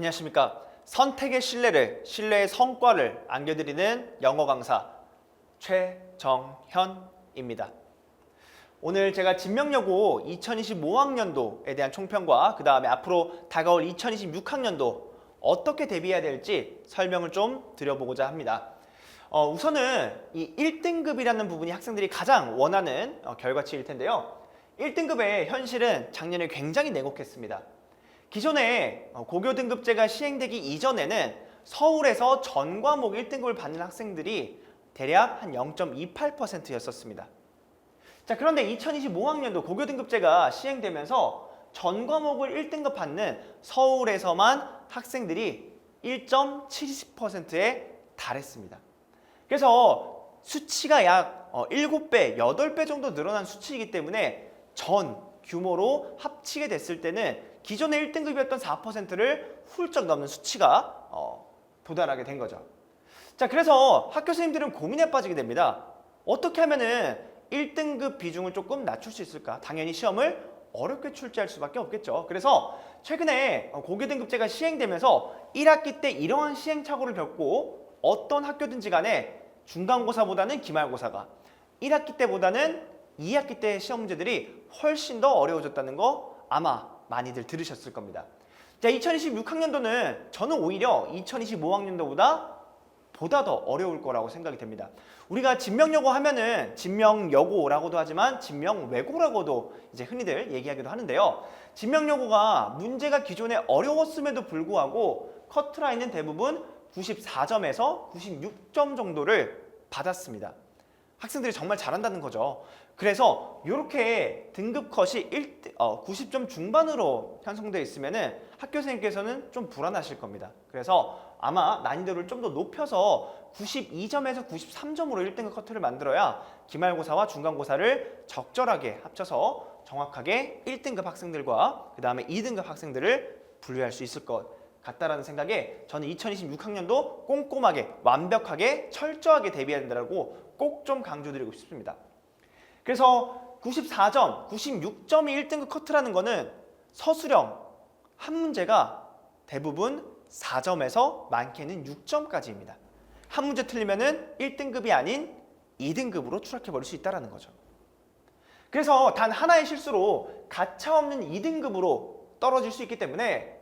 안녕하십니까. 선택의 신뢰를, 신뢰의 성과를 안겨드리는 영어 강사 최정현입니다. 오늘 제가 진명여고 2025학년도에 대한 총평과 그 다음에 앞으로 다가올 2026학년도 어떻게 대비해야 될지 설명을 좀 드려보고자 합니다. 우선은 이 1등급이라는 부분이 학생들이 가장 원하는 결과치일 텐데요. 1등급의 현실은 작년에 굉장히 냉혹했습니다. 기존에 고교 등급제가 시행되기 이전에는 서울에서 전 과목 1등급을 받는 학생들이 대략 한 0.28%였었습니다. 자, 그런데 2025학년도 고교 등급제가 시행되면서 전 과목을 1등급 받는 서울에서만 학생들이 1.70%에 달했습니다. 그래서 수치가 약 7배, 8배 정도 늘어난 수치이기 때문에 전 규모로 합치게 됐을 때는 기존의 1등급이었던 4%를 훌쩍 넘는 수치가 도달하게 된 거죠. 자, 그래서 학교 선생님들은 고민에 빠지게 됩니다. 어떻게 하면은 1등급 비중을 조금 낮출 수 있을까? 당연히 시험을 어렵게 출제할 수밖에 없겠죠. 그래서 최근에 고교 등급제가 시행되면서 1학기 때 이러한 시행착오를 겪고 어떤 학교든지 간에 중간고사보다는 기말고사가 1학기 때보다는 2학기 때 시험 문제들이 훨씬 더 어려워졌다는 거 아마 많이들 들으셨을 겁니다. 자, 2026학년도는 저는 오히려 2025학년도보다 보다 더 어려울 거라고 생각이 됩니다. 우리가 진명여고 하면은 진명여고라고도 하지만 진명외고라고도 이제 흔히들 얘기하기도 하는데요. 진명여고가 문제가 기존에 어려웠음에도 불구하고 커트라인은 대부분 94점에서 96점 정도를 받았습니다. 학생들이 정말 잘한다는 거죠. 그래서 이렇게 등급 컷이 90점 중반으로 형성되어 있으면은 학교 선생님께서는 좀 불안하실 겁니다. 그래서 아마 난이도를 좀 더 높여서 92점에서 93점으로 1등급 커트를 만들어야 기말고사와 중간고사를 적절하게 합쳐서 정확하게 1등급 학생들과 그 다음에 2등급 학생들을 분류할 수 있을 것 같다라는 생각에 저는 2026학년도 꼼꼼하게 완벽하게 철저하게 대비해야 된다고 꼭 좀 강조드리고 싶습니다. 그래서 94점, 96점이 1등급 커트라는 거는 서술형 한 문제가 대부분 4점에서 많게는 6점까지입니다. 한 문제 틀리면은 1등급이 아닌 2등급으로 추락해버릴 수 있다는 거죠. 그래서 단 하나의 실수로 가차없는 2등급으로 떨어질 수 있기 때문에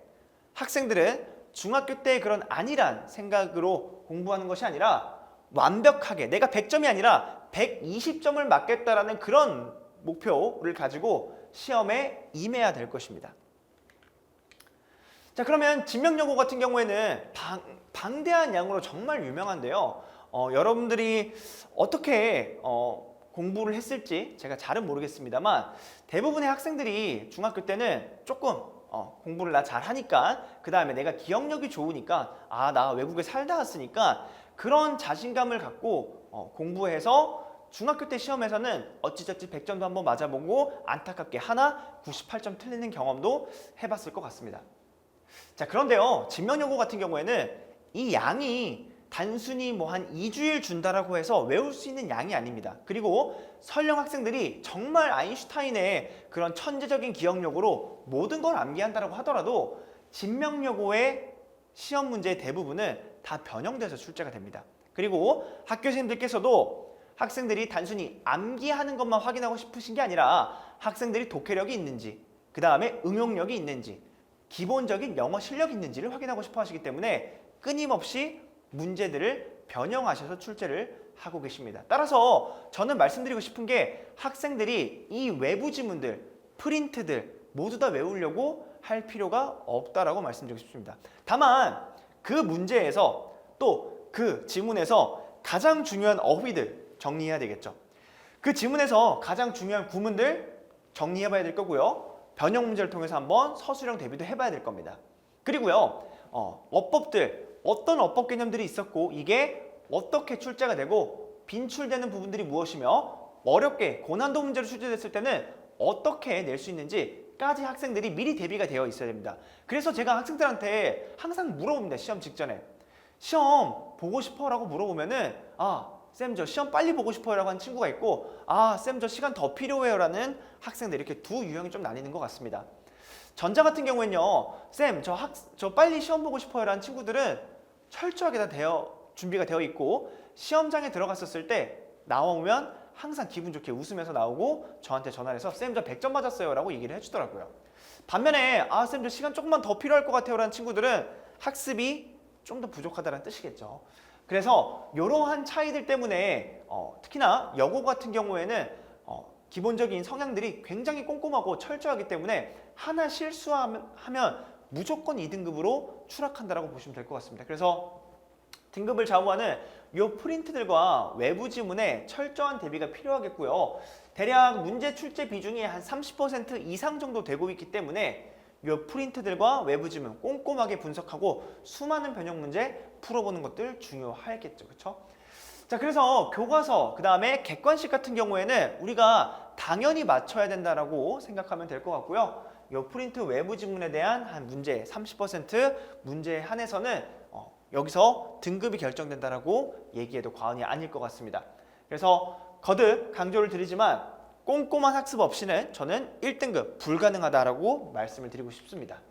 학생들은 중학교 때 그런 안일한 생각으로 공부하는 것이 아니라 완벽하게 내가 100점이 아니라 120점을 맞겠다라는 그런 목표를 가지고 시험에 임해야 될 것입니다. 자, 그러면 진명여고 같은 경우에는 방대한 양으로 정말 유명한데요. 여러분들이 어떻게 공부를 했을지 제가 잘은 모르겠습니다만 대부분의 학생들이 중학교 때는 조금 공부를 나 잘하니까 그 다음에 내가 기억력이 좋으니까 나 외국에 살다 왔으니까 그런 자신감을 갖고 공부해서 중학교 때 시험에서는 어찌저찌 100점도 한번 맞아보고 안타깝게 하나 98점 틀리는 경험도 해봤을 것 같습니다. 자, 그런데요, 진명여고 같은 경우에는 이 양이 단순히 뭐 한 2주일 준다라고 해서 외울 수 있는 양이 아닙니다. 그리고 설령 학생들이 정말 아인슈타인의 그런 천재적인 기억력으로 모든 걸 암기한다라고 하더라도 진명여고의 시험 문제의 대부분은 다 변형돼서 출제가 됩니다. 그리고 학교 선생님들께서도 학생들이 단순히 암기하는 것만 확인하고 싶으신 게 아니라 학생들이 독해력이 있는지, 그 다음에 응용력이 있는지, 기본적인 영어 실력이 있는지를 확인하고 싶어 하시기 때문에 끊임없이 문제들을 변형하셔서 출제를 하고 계십니다. 따라서 저는 말씀드리고 싶은 게 학생들이 이 외부 지문들, 프린트들 모두 다 외우려고 할 필요가 없다라고 말씀드리고 싶습니다. 다만 그 문제에서 또 그 지문에서 가장 중요한 어휘들 정리해야 되겠죠. 그 지문에서 가장 중요한 구문들 정리해봐야 될 거고요. 변형 문제를 통해서 한번 서술형 대비도 해봐야 될 겁니다. 그리고요, 어법들, 어떤 어법 개념들이 있었고 이게 어떻게 출제가 되고 빈출되는 부분들이 무엇이며 어렵게 고난도 문제로 출제됐을 때는 어떻게 낼 수 있는지까지 학생들이 미리 대비가 되어 있어야 됩니다. 그래서 제가 학생들한테 항상 물어봅니다. 시험 직전에. 시험 보고 싶어? 라고 물어보면은 쌤 저 시험 빨리 보고 싶어요 라고 하는 친구가 있고 쌤 저 시간 더 필요해요 라는 학생들, 이렇게 두 유형이 좀 나뉘는 것 같습니다. 전자 같은 경우에는요, 쌤, 저 빨리 시험 보고 싶어요 라는 친구들은 철저하게 다 준비가 되어 있고, 시험장에 들어갔었을 때 나오면 항상 기분 좋게 웃으면서 나오고 저한테 전화를 해서 쌤, 저 100점 맞았어요 라고 얘기를 해주더라고요. 반면에 쌤, 저 시간 조금만 더 필요할 것 같아요 라는 친구들은 학습이 좀 더 부족하다는 뜻이겠죠. 그래서 이러한 차이들 때문에 특히나 여고 같은 경우에는 기본적인 성향들이 굉장히 꼼꼼하고 철저하기 때문에 하나 실수하면 무조건 2등급으로 추락한다라고 보시면 될 것 같습니다. 그래서 등급을 좌우하는 이 프린트들과 외부 지문에 철저한 대비가 필요하겠고요. 대략 문제 출제 비중이 한 30% 이상 정도 되고 있기 때문에 이 프린트들과 외부 지문 꼼꼼하게 분석하고 수많은 변형 문제 풀어보는 것들 중요하겠죠. 그렇죠? 자, 그래서 교과서, 그 다음에 객관식 같은 경우에는 우리가 당연히 맞춰야 된다라고 생각하면 될 것 같고요. 이 프린트 외부 지문에 대한 한 문제 30% 문제에 한해서는 여기서 등급이 결정된다라고 얘기해도 과언이 아닐 것 같습니다. 그래서 거듭 강조를 드리지만 꼼꼼한 학습 없이는 저는 1등급 불가능하다라고 말씀을 드리고 싶습니다.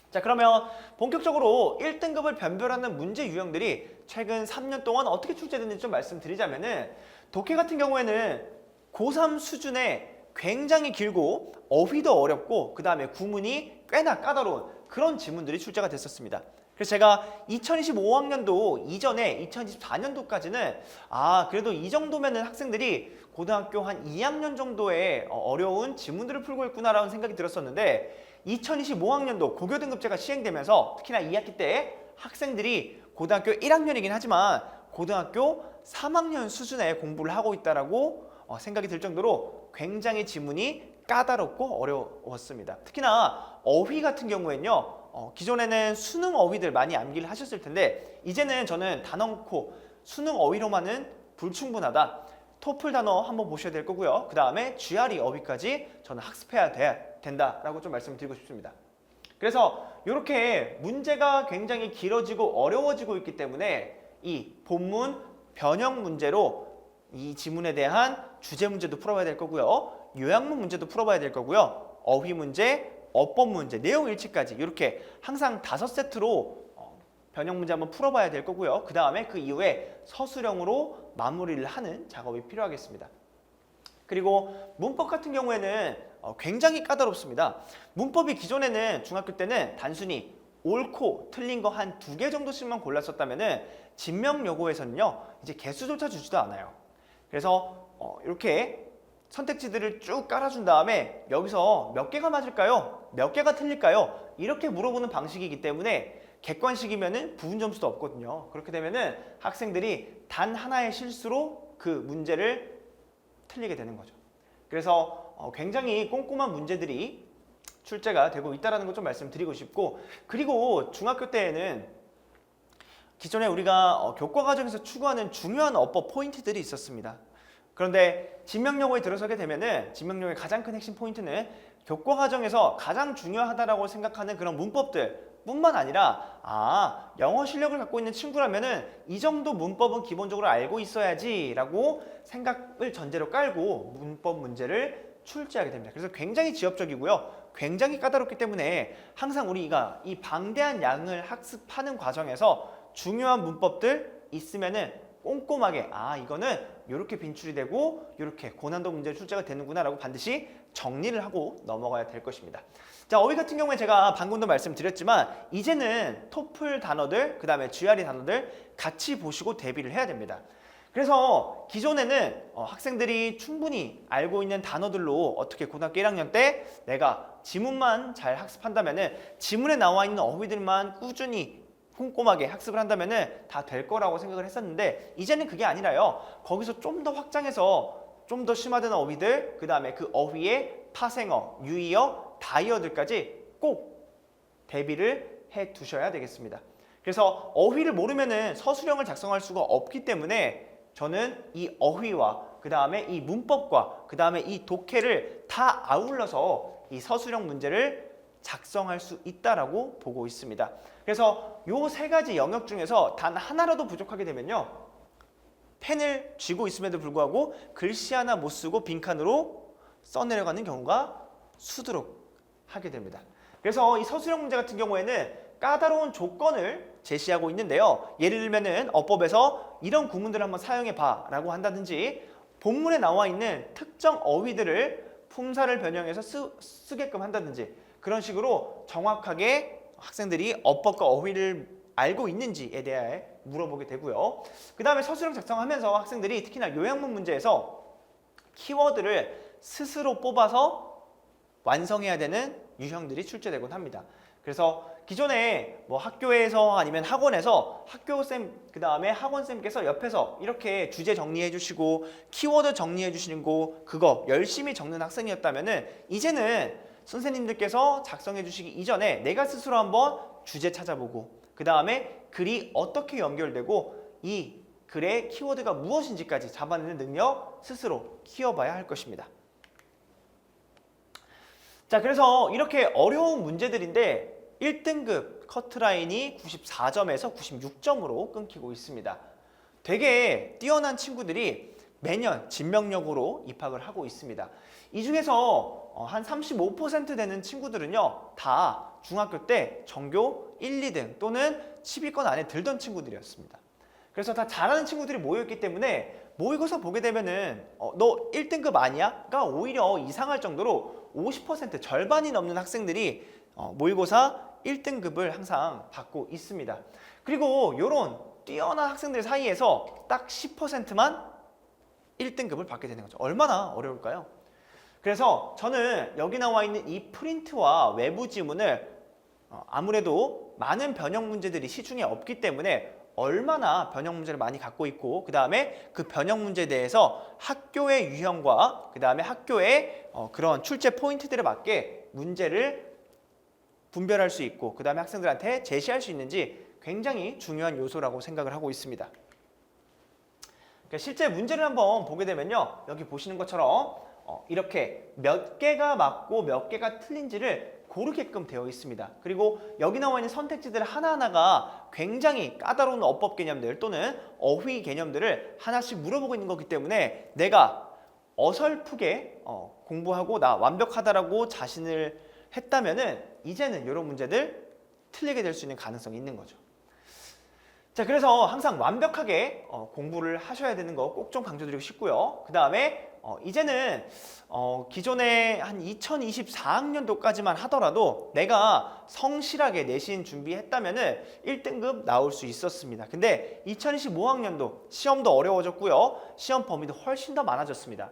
자, 그러면 본격적으로 1등급을 변별하는 문제 유형들이 최근 3년 동안 어떻게 출제됐는지 좀 말씀드리자면은, 독해 같은 경우에는 고3 수준의 굉장히 길고 어휘도 어렵고 그 다음에 구문이 꽤나 까다로운 그런 지문들이 출제가 됐었습니다. 그래서 제가 2025학년도 이전에 2024년도까지는 그래도 이 정도면은 학생들이 고등학교 한 2학년 정도의 어려운 지문들을 풀고 있구나라는 생각이 들었었는데, 2025학년도 고교등급제가 시행되면서 특히나 2학기 때 학생들이 고등학교 1학년이긴 하지만 고등학교 3학년 수준의 공부를 하고 있다라고 생각이 들 정도로 굉장히 지문이 까다롭고 어려웠습니다. 특히나 어휘 같은 경우에는요, 기존에는 수능 어휘들 많이 암기를 하셨을 텐데 이제는 저는 단언코 수능 어휘로만은 불충분하다. 토플 단어 한번 보셔야 될 거고요. 그 다음에 GRE 어휘까지 저는 학습해야 된다라고 좀 말씀드리고 싶습니다. 그래서 이렇게 문제가 굉장히 길어지고 어려워지고 있기 때문에 이 본문 변형 문제로 이 지문에 대한 주제 문제도 풀어봐야 될 거고요. 요약문 문제도 풀어봐야 될 거고요. 어휘 문제, 어법 문제, 내용 일치까지 이렇게 항상 5세트로 변형 문제 한번 풀어봐야 될 거고요. 그 다음에 그 이후에 서술형으로 마무리를 하는 작업이 필요하겠습니다. 그리고 문법 같은 경우에는 굉장히 까다롭습니다. 문법이 기존에는 중학교 때는 단순히 옳고 틀린 거 한 2개 정도씩만 골랐었다면은 진명여고에서는요, 이제 개수조차 주지도 않아요. 그래서 이렇게 선택지들을 쭉 깔아준 다음에 여기서 몇 개가 맞을까요? 몇 개가 틀릴까요? 이렇게 물어보는 방식이기 때문에 객관식이면은 부분 점수도 없거든요. 그렇게 되면은 학생들이 단 하나의 실수로 그 문제를 틀리게 되는 거죠. 그래서 굉장히 꼼꼼한 문제들이 출제가 되고 있다는 것 좀 말씀드리고 싶고, 그리고 중학교 때에는 기존에 우리가 교과 과정에서 추구하는 중요한 어법 포인트들이 있었습니다. 그런데 진명여고에 들어서게 되면은 진명여고의 가장 큰 핵심 포인트는 교과 과정에서 가장 중요하다라고 생각하는 그런 문법들 뿐만 아니라 영어 실력을 갖고 있는 친구라면은 이 정도 문법은 기본적으로 알고 있어야지 라고 생각을 전제로 깔고 문법 문제를 출제하게 됩니다. 그래서 굉장히 지엽적이고요. 굉장히 까다롭기 때문에 항상 우리가 이 방대한 양을 학습하는 과정에서 중요한 문법들 있으면은 꼼꼼하게 이거는 이렇게 빈출이 되고 이렇게 고난도 문제 출제가 되는구나 라고 반드시 정리를 하고 넘어가야 될 것입니다. 자, 어휘 같은 경우에 제가 방금도 말씀드렸지만 이제는 토플 단어들, 그 다음에 GRE 단어들 같이 보시고 대비를 해야 됩니다. 그래서 기존에는 학생들이 충분히 알고 있는 단어들로 어떻게 고등학교 1학년 때 내가 지문만 잘 학습한다면은 지문에 나와 있는 어휘들만 꾸준히 꼼꼼하게 학습을 한다면은 다 될 거라고 생각을 했었는데 이제는 그게 아니라요. 거기서 좀 더 확장해서 좀 더 심화되는 어휘들, 그 다음에 그 어휘의 파생어, 유의어, 다이어들까지 꼭 대비를 해 두셔야 되겠습니다. 그래서 어휘를 모르면은 서술형을 작성할 수가 없기 때문에 저는 이 어휘와 그 다음에 이 문법과 그 다음에 이 독해를 다 아울러서 이 서술형 문제를 작성할 수 있다라고 보고 있습니다. 그래서 요 3가지 영역 중에서 단 하나라도 부족하게 되면요, 펜을 쥐고 있음에도 불구하고 글씨 하나 못 쓰고 빈칸으로 써내려가는 경우가 수두룩 하게 됩니다. 그래서 이 서술형 문제 같은 경우에는 까다로운 조건을 제시하고 있는데요. 예를 들면은 어법에서 이런 구문들을 한번 사용해 봐 라고 한다든지 본문에 나와 있는 특정 어휘들을 품사를 변형해서 쓰게끔 한다든지 그런 식으로 정확하게 학생들이 어법과 어휘를 알고 있는지에 대해 물어보게 되고요. 그 다음에 서술형 작성하면서 학생들이 특히나 요약문 문제에서 키워드를 스스로 뽑아서 완성해야 되는 유형들이 출제되곤 합니다. 그래서 기존에 뭐 학교에서 아니면 학원에서 학교쌤 그 다음에 학원쌤께서 옆에서 이렇게 주제 정리해 주시고 키워드 정리해 주시는 거 그거 열심히 적는 학생이었다면은 이제는 선생님들께서 작성해 주시기 이전에 내가 스스로 한번 주제 찾아보고 그 다음에 글이 어떻게 연결되고 이 글의 키워드가 무엇인지까지 잡아내는 능력 스스로 키워봐야 할 것입니다. 자, 그래서 이렇게 어려운 문제들인데 1등급 커트라인이 94점에서 96점으로 끊기고 있습니다. 되게 뛰어난 친구들이 매년 진명역으로 입학을 하고 있습니다. 이 중에서 한 35% 되는 친구들은요, 다 중학교 때 전교 1, 2등 또는 10위권 안에 들던 친구들이었습니다. 그래서 다 잘하는 친구들이 모여있기 때문에 모의고사 보게 되면은 너 1등급 아니야?가 오히려 이상할 정도로 50% 절반이 넘는 학생들이 모의고사 1등급을 항상 받고 있습니다. 그리고 이런 뛰어난 학생들 사이에서 딱 10%만 1등급을 받게 되는 거죠. 얼마나 어려울까요? 그래서 저는 여기 나와 있는 이 프린트와 외부 지문을 아무래도 많은 변형 문제들이 시중에 없기 때문에 얼마나 변형 문제를 많이 갖고 있고 그 다음에 그 변형 문제에 대해서 학교의 유형과 그 다음에 학교의 그런 출제 포인트들에 맞게 문제를 분별할 수 있고 그 다음에 학생들한테 제시할 수 있는지 굉장히 중요한 요소라고 생각을 하고 있습니다. 그러니까 실제 문제를 한번 보게 되면요, 여기 보시는 것처럼 이렇게 몇 개가 맞고 몇 개가 틀린지를 고르게끔 되어 있습니다. 그리고 여기 나와 있는 선택지들 하나하나가 굉장히 까다로운 어법 개념들 또는 어휘 개념들을 하나씩 물어보고 있는 거기 때문에 내가 어설프게 공부하고 나 완벽하다라고 자신을 했다면은 이제는 이런 문제들 틀리게 될 수 있는 가능성이 있는 거죠. 자, 그래서 항상 완벽하게 공부를 하셔야 되는 거 꼭 좀 강조드리고 싶고요. 그 다음에 이제는 기존에 한 2024학년도까지만 하더라도 내가 성실하게 내신 준비했다면은 1등급 나올 수 있었습니다. 근데 2025학년도 시험도 어려워졌고요. 시험 범위도 훨씬 더 많아졌습니다.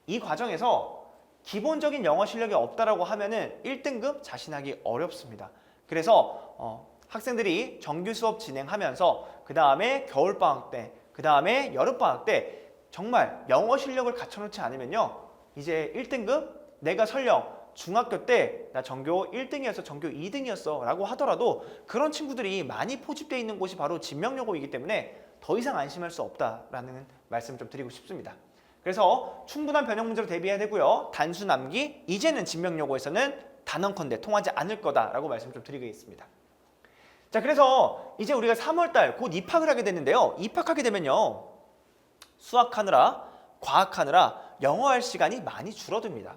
이 과정에서 기본적인 영어 실력이 없다라고 하면은 1등급 자신하기 어렵습니다. 그래서 학생들이 정규 수업 진행하면서 그 다음에 겨울방학 때, 그 다음에 여름방학 때 정말 영어 실력을 갖춰놓지 않으면요, 이제 1등급 내가 설령 중학교 때 나 전교 1등이었어, 전교 2등이었어 라고 하더라도 그런 친구들이 많이 포집되어 있는 곳이 바로 진명여고이기 때문에 더 이상 안심할 수 없다라는 말씀 좀 드리고 싶습니다. 그래서 충분한 변형 문제로 대비해야 되고요. 단수 남기, 이제는 진명여고에서는 단언컨대 통하지 않을 거다라고 말씀 좀 드리겠습니다. 자, 그래서 이제 우리가 3월달 곧 입학을 하게 되는데요. 입학하게 되면요, 수학하느라 과학하느라 영어할 시간이 많이 줄어듭니다.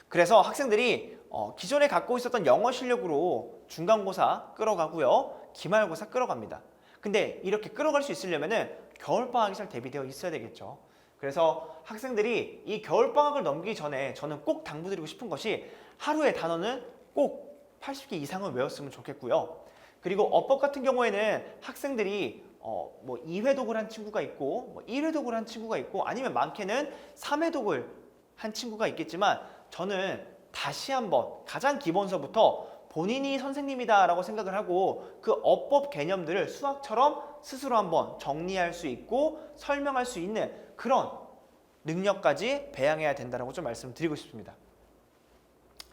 그래서 학생들이 기존에 갖고 있었던 영어 실력으로 중간고사 끌어가고요, 기말고사 끌어갑니다. 근데 이렇게 끌어갈 수 있으려면은 겨울방학이 잘 대비되어 있어야 되겠죠. 그래서 학생들이 이 겨울방학을 넘기기 전에 저는 꼭 당부드리고 싶은 것이 하루에 단어는 꼭 80개 이상을 외웠으면 좋겠고요. 그리고 어법 같은 경우에는 학생들이 뭐 2회독을 한 친구가 있고 뭐 1회독을 한 친구가 있고 아니면 많게는 3회독을 한 친구가 있겠지만 저는 다시 한번 가장 기본서부터 본인이 선생님이다 라고 생각을 하고 그 어법 개념들을 수학처럼 스스로 한번 정리할 수 있고 설명할 수 있는 그런 능력까지 배양해야 된다고 좀 말씀드리고 싶습니다.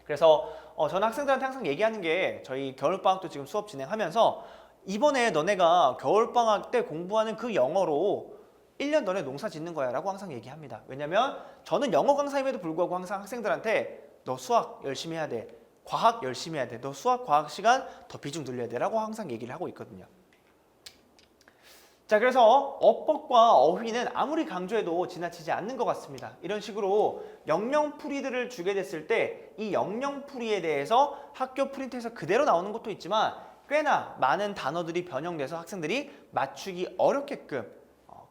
그래서 저는 학생들한테 항상 얘기하는 게 저희 겨울방학도 지금 수업 진행하면서 이번에 너네가 겨울방학 때 공부하는 그 영어로 1년 너네 농사 짓는 거야 라고 항상 얘기합니다. 왜냐면 저는 영어 강사임에도 불구하고 항상 학생들한테 너 수학 열심히 해야 돼, 과학 열심히 해야 돼, 너 수학 과학 시간 더 비중 늘려야 돼 라고 항상 얘기를 하고 있거든요. 자, 그래서 어법과 어휘는 아무리 강조해도 지나치지 않는 것 같습니다. 이런 식으로 영영풀이들을 주게 됐을 때 이 영영풀이에 대해서 학교 프린트에서 그대로 나오는 것도 있지만 꽤나 많은 단어들이 변형돼서 학생들이 맞추기 어렵게끔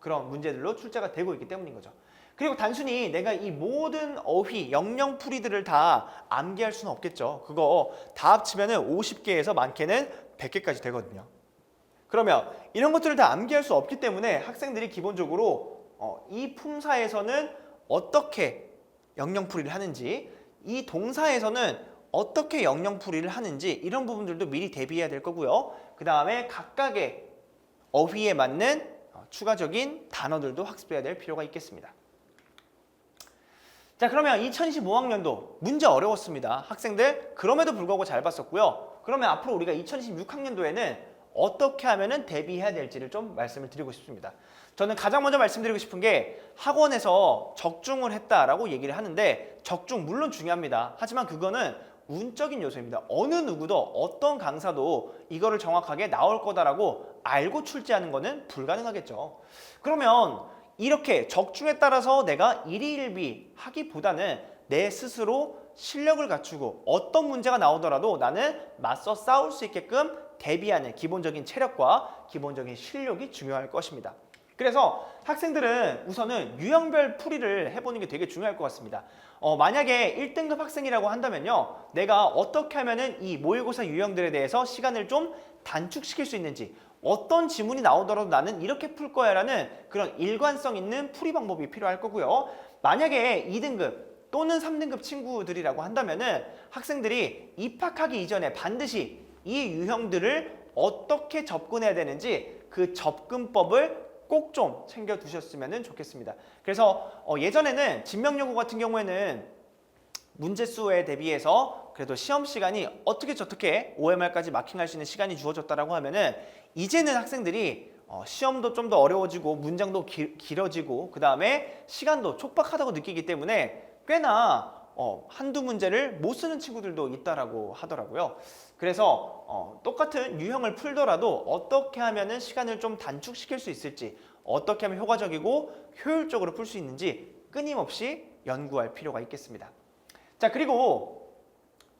그런 문제들로 출제가 되고 있기 때문인 거죠. 그리고 단순히 내가 이 모든 어휘, 영영풀이들을 다 암기할 수는 없겠죠. 그거 다 합치면 50개에서 많게는 100개까지 되거든요. 그러면 이런 것들을 다 암기할 수 없기 때문에 학생들이 기본적으로 이 품사에서는 어떻게 영영풀이를 하는지, 이 동사에서는 어떻게 영영풀이를 하는지 이런 부분들도 미리 대비해야 될 거고요. 그 다음에 각각의 어휘에 맞는 추가적인 단어들도 학습해야 될 필요가 있겠습니다. 자, 그러면 2025학년도 문제 어려웠습니다. 학생들 그럼에도 불구하고 잘 봤었고요. 그러면 앞으로 우리가 2026학년도에는 어떻게 하면은 대비해야 될지를 좀 말씀을 드리고 싶습니다. 저는 가장 먼저 말씀드리고 싶은 게 학원에서 적중을 했다라고 얘기를 하는데 적중 물론 중요합니다. 하지만 그거는 운적인 요소입니다. 어느 누구도 어떤 강사도 이거를 정확하게 나올 거다라고 알고 출제하는 거는 불가능하겠죠. 그러면 이렇게 적중에 따라서 내가 일희일비 하기보다는 내 스스로 실력을 갖추고 어떤 문제가 나오더라도 나는 맞서 싸울 수 있게끔 대비하는 기본적인 체력과 기본적인 실력이 중요할 것입니다. 그래서 학생들은 우선은 유형별 풀이를 해보는 게 되게 중요할 것 같습니다. 만약에 1등급 학생이라고 한다면요, 내가 어떻게 하면은 이 모의고사 유형들에 대해서 시간을 좀 단축시킬 수 있는지, 어떤 지문이 나오더라도 나는 이렇게 풀 거야 라는 그런 일관성 있는 풀이 방법이 필요할 거고요. 만약에 2등급 또는 3등급 친구들이라고 한다면은 학생들이 입학하기 이전에 반드시 이 유형들을 어떻게 접근해야 되는지 그 접근법을 꼭 좀 챙겨 두셨으면 좋겠습니다. 그래서 예전에는 진명여고 같은 경우에는 문제수에 대비해서 그래도 시험 시간이 어떻게 저렇게 OMR까지 마킹할 수 있는 시간이 주어졌다라고 하면은 이제는 학생들이 시험도 좀 더 어려워지고 문장도 길어지고 그 다음에 시간도 촉박하다고 느끼기 때문에 꽤나 한두 문제를 못 쓰는 친구들도 있다라고 하더라고요. 그래서 똑같은 유형을 풀더라도 어떻게 하면은 시간을 좀 단축시킬 수 있을지, 어떻게 하면 효과적이고 효율적으로 풀 수 있는지 끊임없이 연구할 필요가 있겠습니다. 자, 그리고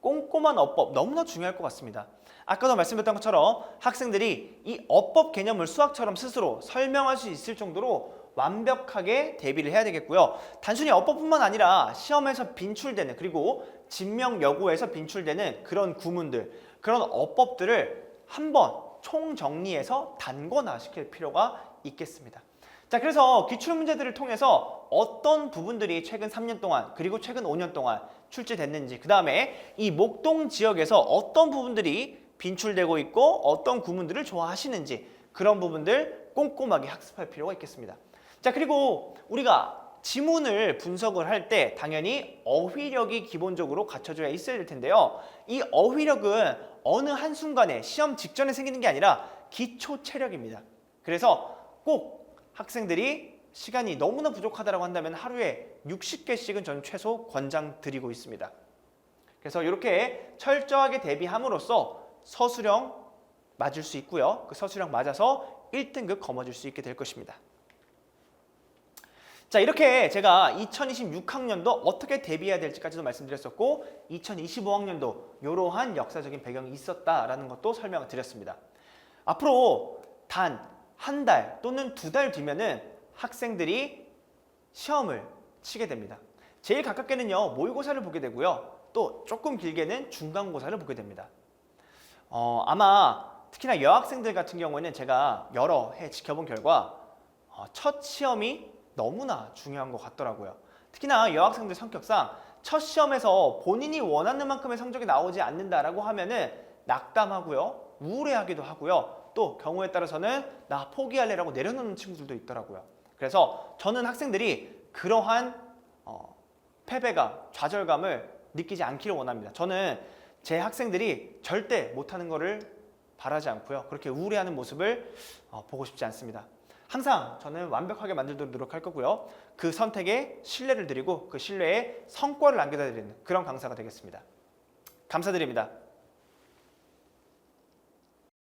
꼼꼼한 어법 너무나 중요할 것 같습니다. 아까도 말씀드렸던 것처럼 학생들이 이 어법 개념을 수학처럼 스스로 설명할 수 있을 정도로 완벽하게 대비를 해야 되겠고요. 단순히 어법뿐만 아니라 시험에서 빈출되는, 그리고 진명여고에서 빈출되는 그런 구문들, 그런 어법들을 한번 총정리해서 단권화시킬 필요가 있겠습니다. 자, 그래서 기출문제들을 통해서 어떤 부분들이 최근 3년 동안 그리고 최근 5년 동안 출제됐는지, 그 다음에 이 목동 지역에서 어떤 부분들이 빈출되고 있고 어떤 구문들을 좋아하시는지 그런 부분들 꼼꼼하게 학습할 필요가 있겠습니다. 자, 그리고 우리가 지문을 분석을 할 때 당연히 어휘력이 기본적으로 갖춰져야 있어야 될 텐데요. 이 어휘력은 어느 한순간에 시험 직전에 생기는 게 아니라 기초 체력입니다. 그래서 꼭 학생들이 시간이 너무나 부족하다고 한다면 하루에 60개씩은 저는 최소 권장드리고 있습니다. 그래서 이렇게 철저하게 대비함으로써 서술형 맞을 수 있고요. 그 서술형 맞아서 1등급 거머쥘 수 있게 될 것입니다. 자, 이렇게 제가 2026학년도 어떻게 대비해야 될지까지도 말씀드렸었고 2025학년도 이러한 역사적인 배경이 있었다라는 것도 설명을 드렸습니다. 앞으로 단 한 달 또는 2달 뒤면은 학생들이 시험을 치게 됩니다. 제일 가깝게는요, 모의고사를 보게 되고요. 또 조금 길게는 중간고사를 보게 됩니다. 아마 특히나 여학생들 같은 경우에는 제가 여러 해 지켜본 결과 첫 시험이 너무나 중요한 것 같더라고요. 특히나 여학생들 성격상 첫 시험에서 본인이 원하는 만큼의 성적이 나오지 않는다라고 하면은 낙담하고요, 우울해하기도 하고요. 또 경우에 따라서는 나 포기할래라고 내려놓는 친구들도 있더라고요. 그래서 저는 학생들이 그러한 패배감, 좌절감을 느끼지 않기를 원합니다. 저는 제 학생들이 절대 못하는 거를 바라지 않고요. 그렇게 우울해하는 모습을 보고 싶지 않습니다. 항상 저는 완벽하게 만들도록 노력할 거고요. 그 선택에 신뢰를 드리고 그 신뢰에 성과를 안겨다 드리는 그런 강사가 되겠습니다. 감사드립니다.